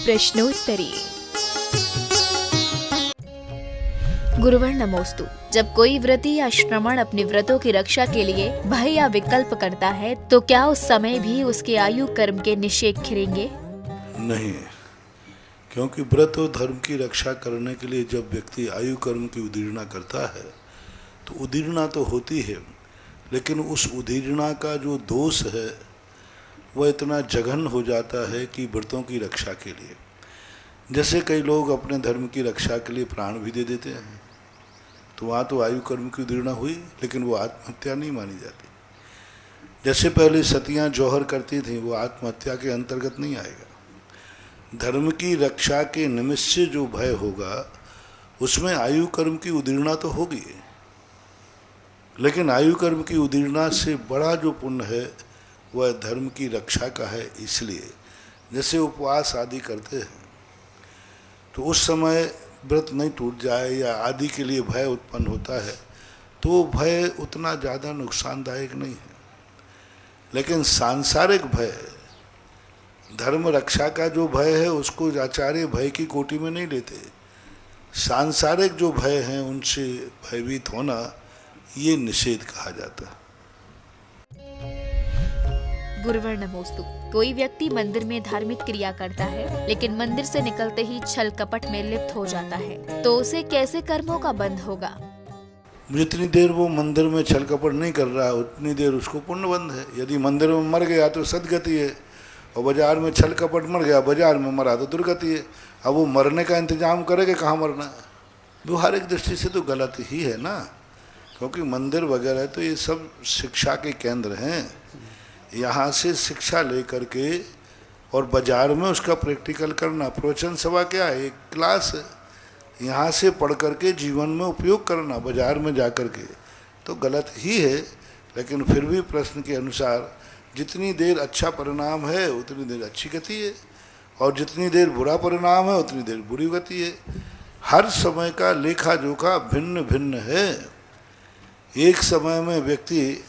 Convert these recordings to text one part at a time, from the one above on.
प्रश्नोत्तरी। गुरुवर नमोस्तु। जब कोई व्रती या श्रमण अपने व्रतों की रक्षा के लिए भय या विकल्प करता है तो क्या उस समय भी उसके आयु कर्म के निषेध खिरेंगे? नहीं, क्योंकि व्रत और धर्म की रक्षा करने के लिए जब व्यक्ति आयु कर्म की उदीर्णा करता है तो उदीर्णा तो होती है, लेकिन उस उदीर्णा का जो दोष है वह इतना जघन हो जाता है कि व्रतों की रक्षा के लिए, जैसे कई लोग अपने धर्म की रक्षा के लिए प्राण भी दे देते हैं, तो वहाँ तो आयु कर्म की उदीर्णा हुई, लेकिन वो आत्महत्या नहीं मानी जाती। जैसे पहले सतियाँ जौहर करती थीं, वो आत्महत्या के अंतर्गत नहीं आएगा। धर्म की रक्षा के निमित्त से जो भय होगा उसमें आयु कर्म की उदीर्णा तो होगी, लेकिन आयु कर्म की उदीर्णा से बड़ा जो पुण्य है वह धर्म की रक्षा का है। इसलिए जैसे उपवास आदि करते हैं तो उस समय व्रत नहीं टूट जाए या आदि के लिए भय उत्पन्न होता है तो वो भय उतना ज़्यादा नुकसानदायक नहीं है। लेकिन सांसारिक भय, धर्म रक्षा का जो भय है उसको आचार्य भय की कोटि में नहीं लेते। सांसारिक जो भय हैं उनसे भयभीत होना ये निषेध कहा जाता है। गुरुवर नमोस्तु। कोई व्यक्ति मंदिर में धार्मिक क्रिया करता है लेकिन मंदिर से निकलते ही छल कपट में लिप्त हो जाता है, तो उसे कैसे कर्मों का बंध होगा? जितनी देर वो मंदिर में छल कपट नहीं कर रहा उतनी देर उसको पुण्य बंध है। यदि मंदिर में मर गया तो सदगति है, और बाजार में छल कपट मर गया, बाजार में मरा तो दुर्गति है। अब वो मरने का इंतजाम करेगा, कहाँ मरना है? व्यवहारिक दृष्टि से तो गलत ही है ना, क्योंकि मंदिर वगैरह तो ये सब शिक्षा के केंद्र हैं। यहाँ से शिक्षा लेकर के और बाजार में उसका प्रैक्टिकल करना, प्रवचन सभा क्या है? एक क्लास है। यहाँ से पढ़ करके जीवन में उपयोग करना बाजार में जा कर के तो गलत ही है। लेकिन फिर भी प्रश्न के अनुसार जितनी देर अच्छा परिणाम है उतनी देर अच्छी गति है, और जितनी देर बुरा परिणाम है उतनी देर बुरी गति है। हर समय का लेखा जोखा भिन्न भिन्न है। एक समय में व्यक्ति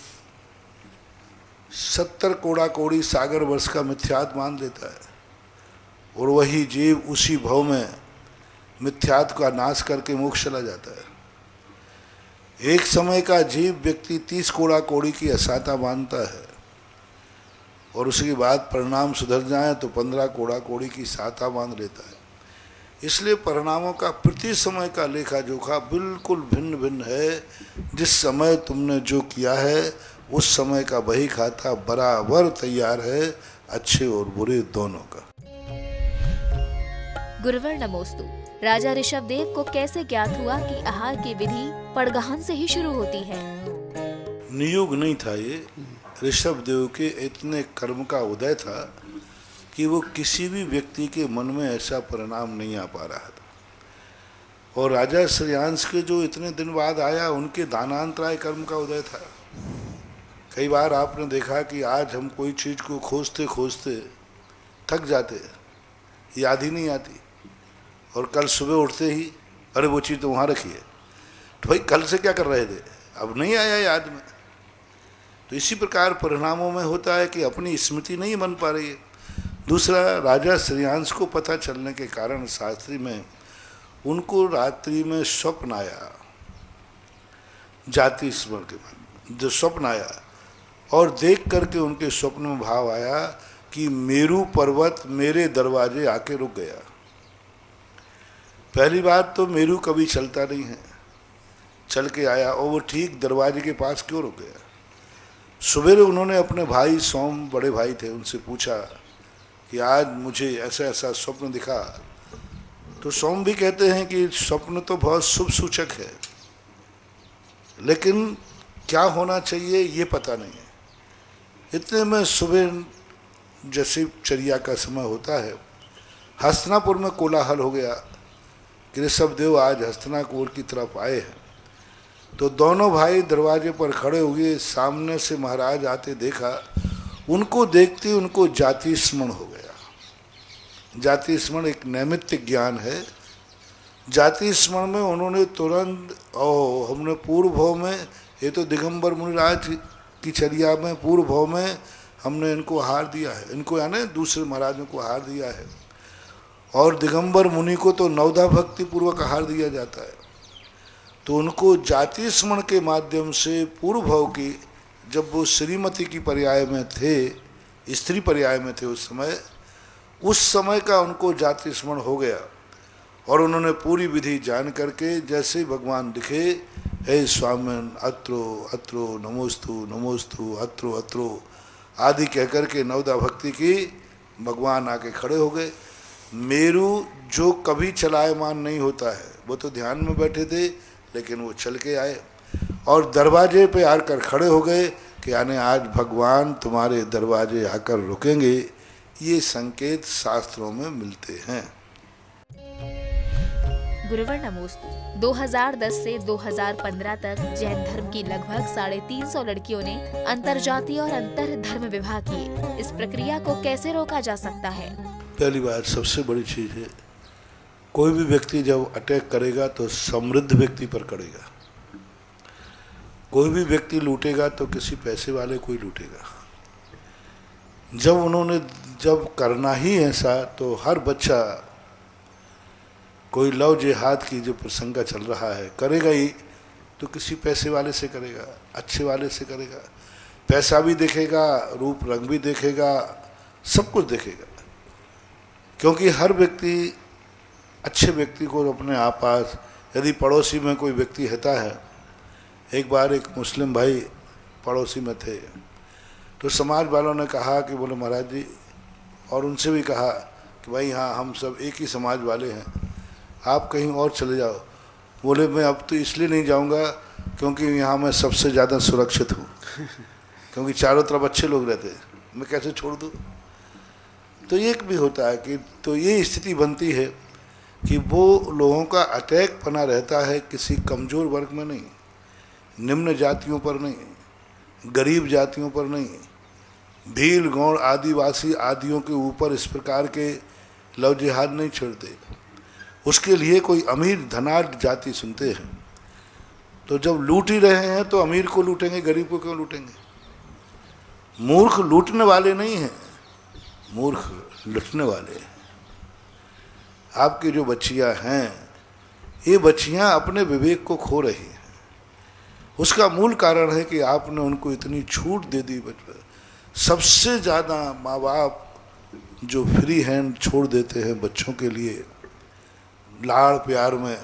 70 कोड़ा कोड़ी सागर वर्ष का मिथ्यात्व मान लेता है, और वही जीव उसी भव में मिथ्यात्व का नाश करके मोक्ष चला जाता है। एक समय का जीव व्यक्ति 30 कोड़ा कोड़ी की असाता मानता है, और उसके बाद परिणाम सुधर जाए तो 15 कोड़ा कोड़ी की साता मान लेता है। इसलिए परिणामों का प्रति समय का लेखा जोखा बिल्कुल भिन्न भिन्न है। जिस समय तुमने जो किया है उस समय का बही खाता बराबर तैयार है, अच्छे और बुरे दोनों का। गुरुवर नमोस्तु। राजा ऋषभदेव को कैसे ज्ञात हुआ कि आहार की विधि पड़गहन से ही शुरू होती है? नियोग नहीं था ये, ऋषभदेव के इतने कर्म का उदय था कि वो किसी भी व्यक्ति के मन में ऐसा परिणाम नहीं आ पा रहा था। और राजा श्रेयांश के जो इतने दिन बाद आया उनके दानांतराय कर्म का उदय था। कई बार आपने देखा कि आज हम कोई चीज़ को खोजते खोजते थक जाते हैं, याद ही नहीं आती, और कल सुबह उठते ही अरे वो चीज़ तो वहाँ रखी है, तो भाई कल से क्या कर रहे थे, अब नहीं आया याद में। तो इसी प्रकार परिणामों में होता है कि अपनी स्मृति नहीं बन पा रही है। दूसरा, राजा श्रेयांश को पता चलने के कारण शास्त्री में उनको रात्रि में स्वप्न आया, जाति स्मरण के बाद जो स्वप्न आया, और देख करके उनके स्वप्न में भाव आया कि मेरू पर्वत मेरे दरवाजे आके रुक गया। पहली बात तो मेरू कभी चलता नहीं है, चल के आया और वो ठीक दरवाजे के पास क्यों रुक गया। सवेरे उन्होंने अपने भाई सोम, बड़े भाई थे, उनसे पूछा कि आज मुझे ऐसा ऐसा स्वप्न दिखा। तो सोम भी कहते हैं कि स्वप्न तो बहुत शुभ सूचक है, लेकिन क्या होना चाहिए ये पता नहीं है। इतने में सुबह जैसे चर्या का समय होता है, हस्तिनापुर में कोलाहल हो गया कि ऋषभदेव आज हस्तिनापुर की तरफ आए हैं। तो दोनों भाई दरवाजे पर खड़े हुए, सामने से महाराज आते देखा, उनको देखते उनको जाति स्मरण हो गया। जाति स्मरण एक नैमित्य ज्ञान है। जाति स्मरण में उन्होंने तुरंत, और हमने पूर्व भाव में, ये तो दिगंबर मुनिराज की चर्या में पूर्व भाव में हमने इनको हार दिया है, इनको यानी दूसरे महाराजों को हार दिया है। और दिगंबर मुनि को तो नवधा भक्ति पूर्वक आहार दिया जाता है। तो उनको जाति स्मरण के माध्यम से पूर्व भाव की, जब वो श्रीमती की पर्याय में थे, स्त्री पर्याय में थे उस समय का उनको जाति स्मरण हो गया और उन्होंने पूरी विधि जान करके जैसे भगवान दिखे, हे स्वामिन अत्रो अत्रो नमोस्तु नमोस्तु अत्रो अत्रो आदि कह करके नवदा भक्ति की, भगवान आके खड़े हो गए। मेरू जो कभी चलायमान नहीं होता है, वो तो ध्यान में बैठे थे, लेकिन वो चल के आए और दरवाजे पे आकर खड़े हो गए कि यानी आज भगवान तुम्हारे दरवाजे आकर रुकेंगे। ये संकेत शास्त्रों में मिलते हैं। गुरुवर नमोस्तु। 2010 से 2015 तक जैन धर्म की लगभग 350 लड़कियों ने अंतरजातीय और अंतर धर्म विवाह किए। इस प्रक्रिया को कैसे रोका जा सकता है? पहली बात, सबसे बड़ी चीज है, कोई भी व्यक्ति जब अटैक करेगा तो समृद्ध व्यक्ति पर करेगा। कोई भी व्यक्ति लूटेगा तो किसी पैसे वाले को ही लूटेगा। जब करना ही ऐसा, तो हर बच्चा, कोई लव जिहाद की जो प्रसंग चल रहा है, करेगा ही तो किसी पैसे वाले से करेगा, अच्छे वाले से करेगा। पैसा भी देखेगा, रूप रंग भी देखेगा, सब कुछ देखेगा, क्योंकि हर व्यक्ति अच्छे व्यक्ति को अपने आपास, यदि पड़ोसी में कोई व्यक्ति रहता है। एक बार एक मुस्लिम भाई पड़ोसी में थे, तो समाज वालों ने कहा कि बोले महाराज जी, और उनसे भी कहा कि भाई हाँ, हम सब एक ही समाज वाले हैं, आप कहीं और चले जाओ। बोले मैं अब तो इसलिए नहीं जाऊंगा क्योंकि यहाँ मैं सबसे ज़्यादा सुरक्षित हूँ, क्योंकि चारों तरफ अच्छे लोग रहते हैं, मैं कैसे छोड़ दूँ। तो ये भी होता है कि, तो ये स्थिति बनती है कि वो लोगों का अटैक बना रहता है किसी कमज़ोर वर्ग में नहीं, निम्न जातियों पर नहीं, गरीब जातियों पर नहीं, भील गौड़ आदिवासी आदियों के ऊपर इस प्रकार के लव जिहाद नहीं छोड़ते। उसके लिए कोई अमीर धनाढ़ जाति सुनते हैं। तो जब लूट ही रहे हैं तो अमीर को लूटेंगे, गरीब को क्यों लूटेंगे? मूर्ख लूटने वाले नहीं हैं, मूर्ख लूटने वाले हैं। आपकी जो बच्चियां हैं, ये बच्चियां अपने विवेक को खो रही हैं। उसका मूल कारण है कि आपने उनको इतनी छूट दे दी। बचपन सबसे ज़्यादा माँ बाप जो फ्री हैंड छोड़ देते हैं बच्चों के लिए, लाड़ प्यार में।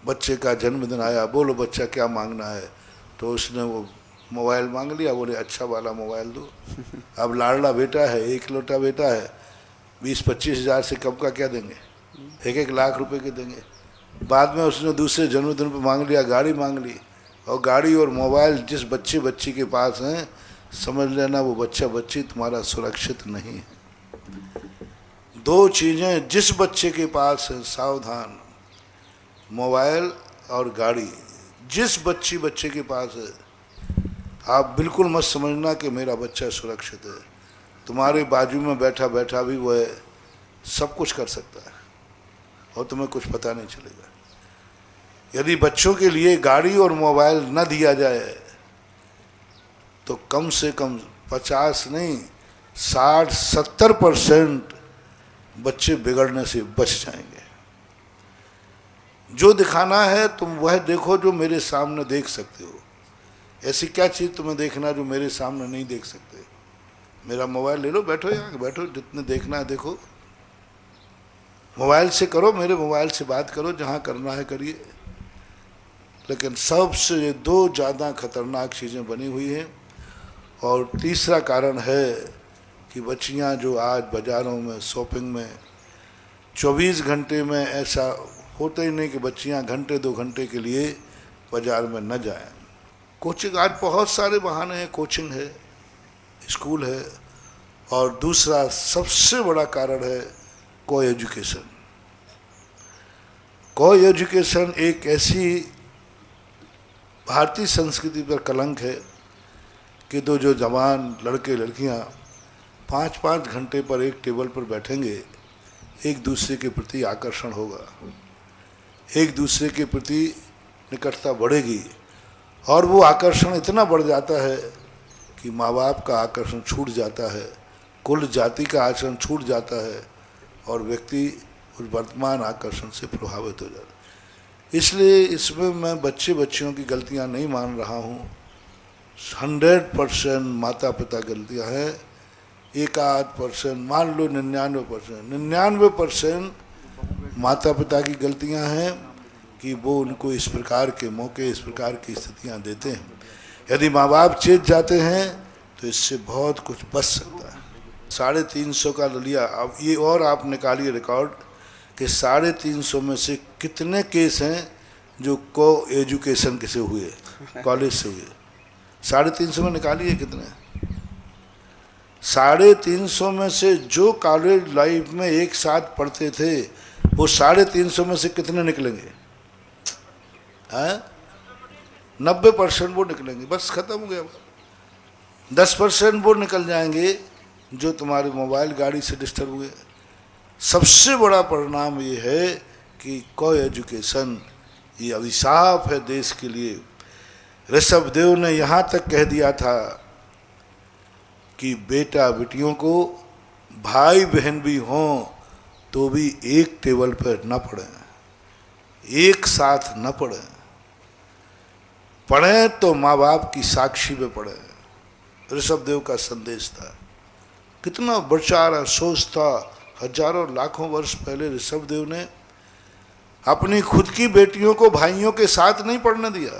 बच्चे का जन्मदिन आया, बोलो बच्चा क्या मांगना है, तो उसने वो मोबाइल मांग लिया, बोले अच्छा वाला मोबाइल दो। अब लाड़ला बेटा है, एक लौटा बेटा है, 20-25 हज़ार से कब का क्या देंगे, 1-1 लाख रुपए के देंगे। बाद में उसने दूसरे जन्मदिन पर मांग लिया, गाड़ी मांग ली, और गाड़ी और मोबाइल जिस बच्चे बच्ची के पास हैं, समझ लेना वो बच्चा बच्ची तुम्हारा सुरक्षित नहीं है। 2 चीज़ें जिस बच्चे के पास है, सावधान, मोबाइल और गाड़ी। जिस बच्चे के पास है, आप बिल्कुल मत समझना कि मेरा बच्चा सुरक्षित है। तुम्हारे बाजू में बैठा बैठा भी वो है, सब कुछ कर सकता है और तुम्हें कुछ पता नहीं चलेगा। यदि बच्चों के लिए गाड़ी और मोबाइल न दिया जाए तो कम से कम 50 नहीं 60-70% बच्चे बिगड़ने से बच जाएंगे। जो दिखाना है तुम वह देखो जो मेरे सामने देख सकते हो। ऐसी क्या चीज़ तुम्हें देखना जो मेरे सामने नहीं देख सकते? मेरा मोबाइल ले लो, बैठो यहाँ बैठो, जितने देखना है देखो, मोबाइल से करो, मेरे मोबाइल से बात करो, जहाँ करना है करिए। लेकिन सबसे 2 ज़्यादा खतरनाक चीज़ें बनी हुई हैं। और तीसरा कारण है कि बच्चियां जो आज बाज़ारों में शॉपिंग में 24 घंटे में, ऐसा होता ही नहीं कि बच्चियां घंटे 2 घंटे के लिए बाज़ार में न जाएं। कोचिंग, आज बहुत सारे बहाने हैं, कोचिंग है, स्कूल है। और दूसरा सबसे बड़ा कारण है को एजुकेशन। को एजुकेशन एक ऐसी भारतीय संस्कृति पर कलंक है कि जो जवान लड़के लड़कियां 5-5 घंटे पर एक टेबल पर बैठेंगे, एक दूसरे के प्रति आकर्षण होगा, एक दूसरे के प्रति निकटता बढ़ेगी। और वो आकर्षण इतना बढ़ जाता है कि माँ बाप का आकर्षण छूट जाता है, कुल जाति का आचरण छूट जाता है, और व्यक्ति उस वर्तमान आकर्षण से प्रभावित हो जाता है। इसलिए इसमें मैं बच्चियों की गलतियां नहीं मान रहा हूँ। 100% माता पिता गलतियां हैं, 1-8% मान लो 99% माता पिता की गलतियां हैं कि वो उनको इस प्रकार के मौके, इस प्रकार की स्थितियां देते हैं। यदि माँ बाप चेत जाते हैं तो इससे बहुत कुछ बच सकता है। 350 का लिया। अब ये और आप निकालिए रिकॉर्ड कि 350 में से कितने केस हैं जो को एजुकेशन से हुए, कॉलेज से हुए। 350 में निकालिए कितने। 350 में से जो कॉलेज लाइफ में एक साथ पढ़ते थे वो 350 में से कितने निकलेंगे? 90% वो निकलेंगे, बस खत्म हो गया। 10% वो निकल जाएंगे जो तुम्हारे मोबाइल गाड़ी से डिस्टर्ब हुए। सबसे बड़ा परिणाम ये है कि को एजुकेशन ये अभिशाप है देश के लिए। ऋषभदेव ने यहाँ तक कह दिया था कि बेटा बेटियों को भाई बहन भी हों तो भी एक टेबल पर न पढ़ें, एक साथ न पढ़ें, पढ़ें तो माँ बाप की साक्षी में पढ़ें। ऋषभदेव का संदेश था। कितना बेचारा सोच था। हजारों लाखों वर्ष पहले ऋषभदेव ने अपनी खुद की बेटियों को भाइयों के साथ नहीं पढ़ने दिया।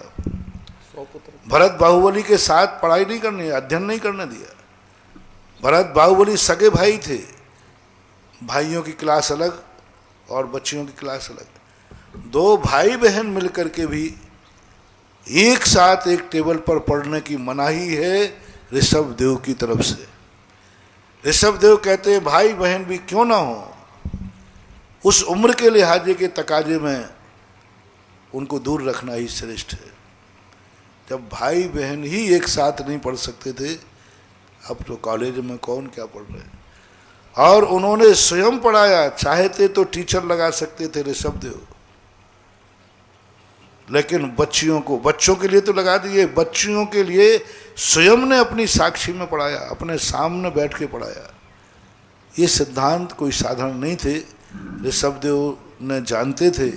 भरत बाहुबली के साथ पढ़ाई नहीं करने, अध्ययन नहीं करने दिया। भरत बाहुबली सगे भाई थे, भाइयों की क्लास अलग और बच्चियों की क्लास अलग। 2 भाई बहन मिलकर के भी एक साथ एक टेबल पर पढ़ने की मनाही है ऋषभदेव की तरफ से। ऋषभदेव कहते हैं भाई बहन भी क्यों ना हो, उस उम्र के लिहाजे के तकाजे में उनको दूर रखना ही श्रेष्ठ है। जब भाई बहन ही एक साथ नहीं पढ़ सकते थे, अब तो कॉलेज में कौन क्या पढ़ रहे हैं। और उन्होंने स्वयं पढ़ाया, चाहते तो टीचर लगा सकते थे ऋषभदेव, लेकिन बच्चों के लिए तो लगा दिए। बच्चियों के लिए स्वयं ने अपनी साक्षी में पढ़ाया, अपने सामने बैठ के पढ़ाया। ये सिद्धांत कोई साधारण नहीं थे। ऋषभदेव ने जानते थे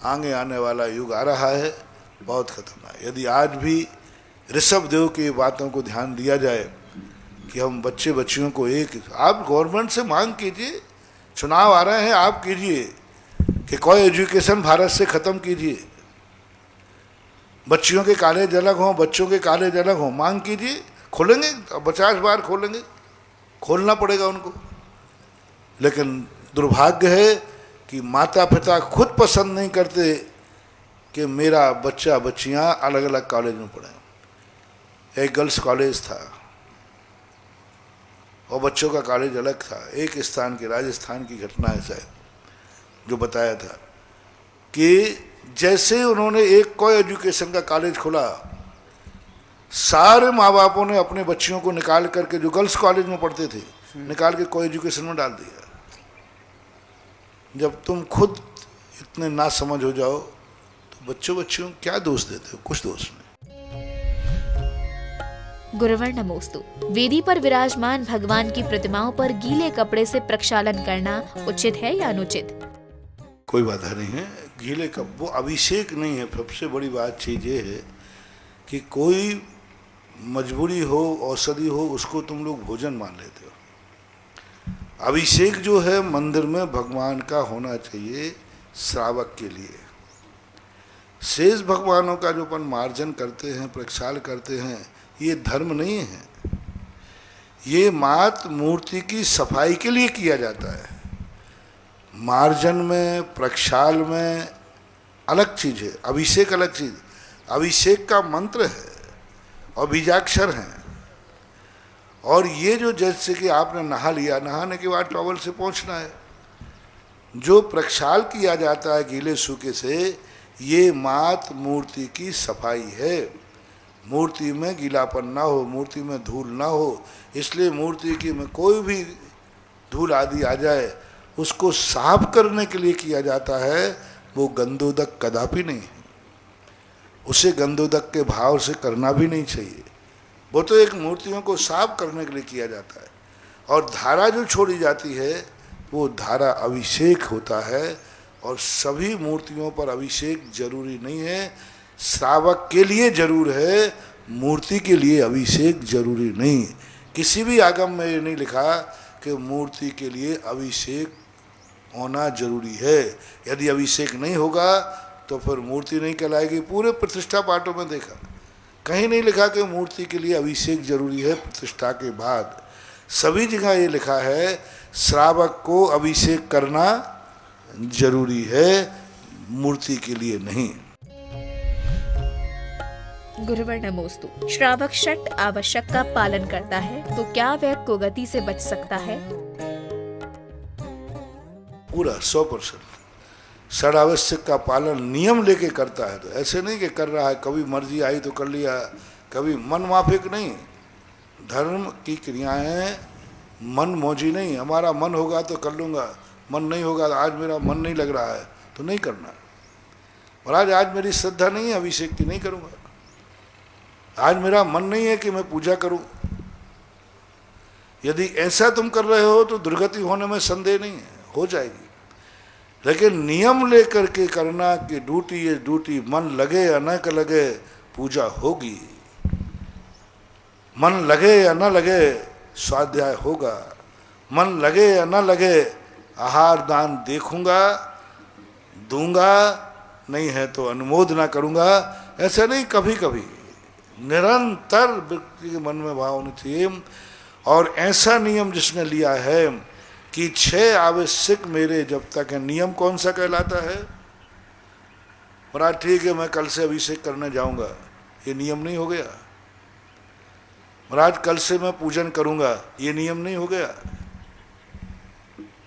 आगे आने वाला युग आ रहा है, बहुत खतरनाक। यदि आज भी ऋषभदेव की बातों को ध्यान दिया जाए कि हम बच्चियों को आप गवर्नमेंट से मांग कीजिए, चुनाव आ रहे हैं, आप कीजिए कि कोई एजुकेशन भारत से ख़त्म कीजिए। बच्चियों के कॉलेज अलग हों, बच्चों के कॉलेज अलग हों, मांग कीजिए। खोलेंगे 50 बार खोलेंगे, खोलना पड़ेगा उनको। लेकिन दुर्भाग्य है कि माता पिता खुद पसंद नहीं करते कि मेरा बच्चियां अलग अलग कॉलेज में पढ़ें। एक गर्ल्स कॉलेज था और बच्चों का कॉलेज अलग था। एक स्थान की, राजस्थान की घटना है शायद, जो बताया था कि जैसे उन्होंने एक को एजुकेशन का कॉलेज खोला, सारे माँ बापों ने अपने बच्चियों को निकाल करके, जो गर्ल्स कॉलेज में पढ़ते थे, निकाल के को एजुकेशन में डाल दिया। जब तुम खुद इतने ना समझ हो जाओ तो बच्चियों क्या दोष देते हो? कुछ दोष नहीं। गुरुवर नमोस्तु। वेदी पर विराजमान भगवान की प्रतिमाओं पर गीले कपड़े से प्रक्षालन करना उचित है या अनुचित? कोई बाधा नहीं है। गीले कप वो अभिषेक नहीं है। सबसे बड़ी बात चीज़ ये है कि कोई मजबूरी हो, औषधि हो, उसको तुम लोग भोजन मान लेते हो। अभिषेक जो है मंदिर में भगवान का होना चाहिए श्रावक के लिए। शेष भगवानों का जो अपन मार्जन करते हैं, प्रक्षाल करते हैं, ये धर्म नहीं है। ये मात मूर्ति की सफाई के लिए किया जाता है। मार्जन में, प्रक्षाल में अलग चीज़ है, अभिषेक अलग चीज़। अभिषेक का मंत्र है और बीजाक्षर हैं। और ये जो जैसे कि आपने नहा लिया, नहाने के बाद टॉवल से पोंछना है। जो प्रक्षाल किया जाता है गीले सूखे से, ये मात मूर्ति की सफाई है। मूर्ति में गीलापन ना हो, मूर्ति में धूल ना हो। इसलिए मूर्ति की में कोई भी धूल आदि आ जाए, उसको साफ करने के लिए किया जाता है। वो गंधोदक कदापि नहीं है। उसे गंधोदक के भाव से करना भी नहीं चाहिए। वो तो एक मूर्तियों को साफ करने के लिए किया जाता है। और धारा जो छोड़ी जाती है वो धारा अभिषेक होता है। और सभी मूर्तियों पर अभिषेक जरूरी नहीं है, श्रावक के लिए जरूर है, मूर्ति के लिए अभिषेक जरूरी नहीं। किसी भी आगम में ये नहीं लिखा कि मूर्ति के लिए अभिषेक होना जरूरी है। यदि अभिषेक नहीं होगा तो फिर मूर्ति नहीं कहलाएगी। पूरे प्रतिष्ठा पाठों में देखा, कहीं नहीं लिखा कि मूर्ति के लिए अभिषेक जरूरी है प्रतिष्ठा के बाद। सभी जगह ये लिखा है श्रावक को अभिषेक करना जरूरी है, मूर्ति के लिए नहीं। गुरुवर नमोस्तु। श्रावक षट आवश्यक का पालन करता है तो क्या वह कुगति से बच सकता है? पूरा 100% षड आवश्यक का पालन नियम लेके करता है। तो ऐसे नहीं कि कर रहा है, कभी मर्जी आई तो कर लिया, कभी मन माफिक नहीं। धर्म की क्रियाएं मन मौजी नहीं। हमारा मन होगा तो कर लूँगा, मन नहीं होगा, आज मेरा मन नहीं लग रहा है तो नहीं करना। महाराज आज मेरी श्रद्धा नहीं है अभिषेक की, नहीं करूँगा। आज मेरा मन नहीं है कि मैं पूजा करूं। यदि ऐसा तुम कर रहे हो तो दुर्गति होने में संदेह नहीं है, हो जाएगी। लेकिन नियम लेकर के करना कि ड्यूटी ये ड्यूटी, मन लगे या न लगे पूजा होगी, मन लगे या न लगे स्वाध्याय होगा, मन लगे या न लगे आहार दान देखूंगा दूंगा, नहीं है तो अनुमोदना करूंगा। ऐसा नहीं, कभी कभी निरंतर व्यक्ति के मन में भाव होनी चाहिए। और ऐसा नियम जिसने लिया है कि 6 आवश्यक मेरे जब तक है। नियम कौन सा कहलाता है? महाराज ठीक है मैं कल से अभिषेक करने जाऊंगा, ये नियम नहीं हो गया। महाराज कल से मैं पूजन करूंगा, ये नियम नहीं हो गया।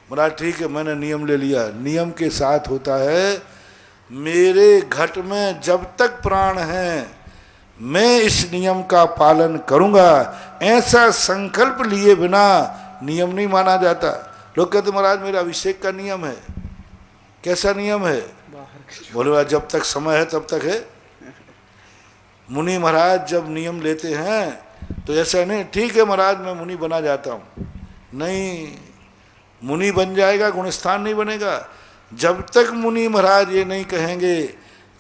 महाराज ठीक है मैंने नियम ले लिया। नियम के साथ होता है मेरे घट में जब तक प्राण है मैं इस नियम का पालन करूंगा। ऐसा संकल्प लिए बिना नियम नहीं माना जाता। लोग कहते महाराज मेरा अभिषेक का नियम है। कैसा नियम है? बोले जब तक समय है तब तक है। मुनि महाराज जब नियम लेते हैं तो ऐसा नहीं ठीक है महाराज मैं मुनि बना जाता हूँ, नहीं, मुनि बन जाएगा, गुणस्थान नहीं बनेगा। जब तक मुनि महाराज ये नहीं कहेंगे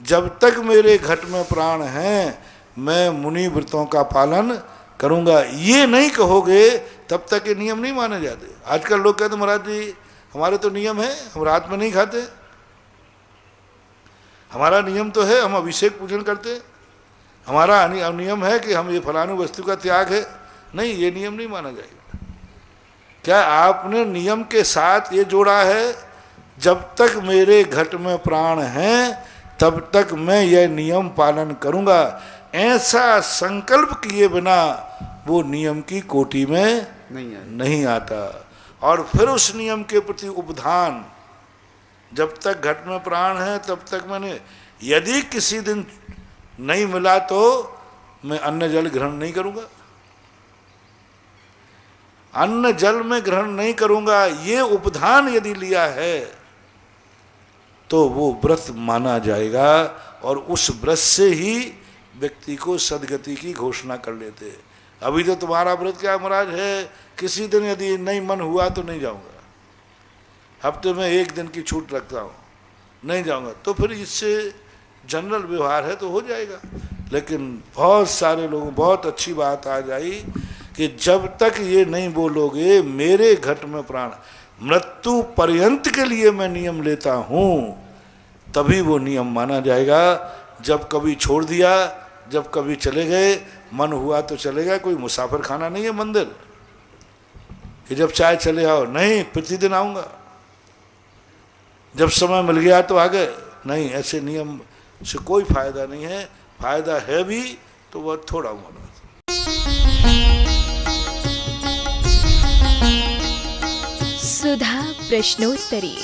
जब तक मेरे घट में प्राण हैं मैं मुनि व्रतों का पालन करूंगा, ये नहीं कहोगे तब तक ये नियम नहीं माने जाते। आजकल लोग कहते महाराज जी हमारे तो नियम है, हम रात में नहीं खाते, हमारा नियम तो है हम अभिषेक पूजन करते, हमारा नियम है कि हम ये फलानु वस्तु का त्याग है। नहीं, ये नियम नहीं माना जाएगा। क्या आपने नियम के साथ ये जोड़ा है जब तक मेरे घट में प्राण हैं तब तक मैं यह नियम पालन करूंगा। ऐसा संकल्प किए बिना वो नियम की कोटि में नहीं आता। और फिर उस नियम के प्रति उपधान, जब तक घट में प्राण है तब तक मैंने, यदि किसी दिन नहीं मिला तो मैं अन्न जल ग्रहण नहीं करूंगा, अन्न जल में ग्रहण नहीं करूंगा, ये उपधान यदि लिया है तो वो व्रत माना जाएगा। और उस व्रत से ही व्यक्ति को सदगति की घोषणा कर लेते। अभी तो तुम्हारा व्रत क्या महाराज है, किसी दिन यदि नहीं मन हुआ तो नहीं जाऊंगा, हफ्ते में 1 दिन की छूट रखता हूँ, नहीं जाऊंगा, तो फिर इससे जनरल व्यवहार है तो हो जाएगा। लेकिन बहुत सारे लोगों, बहुत अच्छी बात आ जाई कि जब तक ये नहीं बोलोगे मेरे घट में प्राण, मृत्यु पर्यंत के लिए मैं नियम लेता हूँ, तभी वो नियम माना जाएगा। जब कभी छोड़ दिया, जब कभी चले गए, मन हुआ तो चले गए। कोई मुसाफिर खाना नहीं है मंदिर कि जब चाहे चले आओ, नहीं, प्रतिदिन आऊँगा, जब समय मिल गया तो आ गए, नहीं, ऐसे नियम से कोई फायदा नहीं है। फायदा है भी तो वह थोड़ा मोड़ा। सुधा प्रश्नोत्तरी।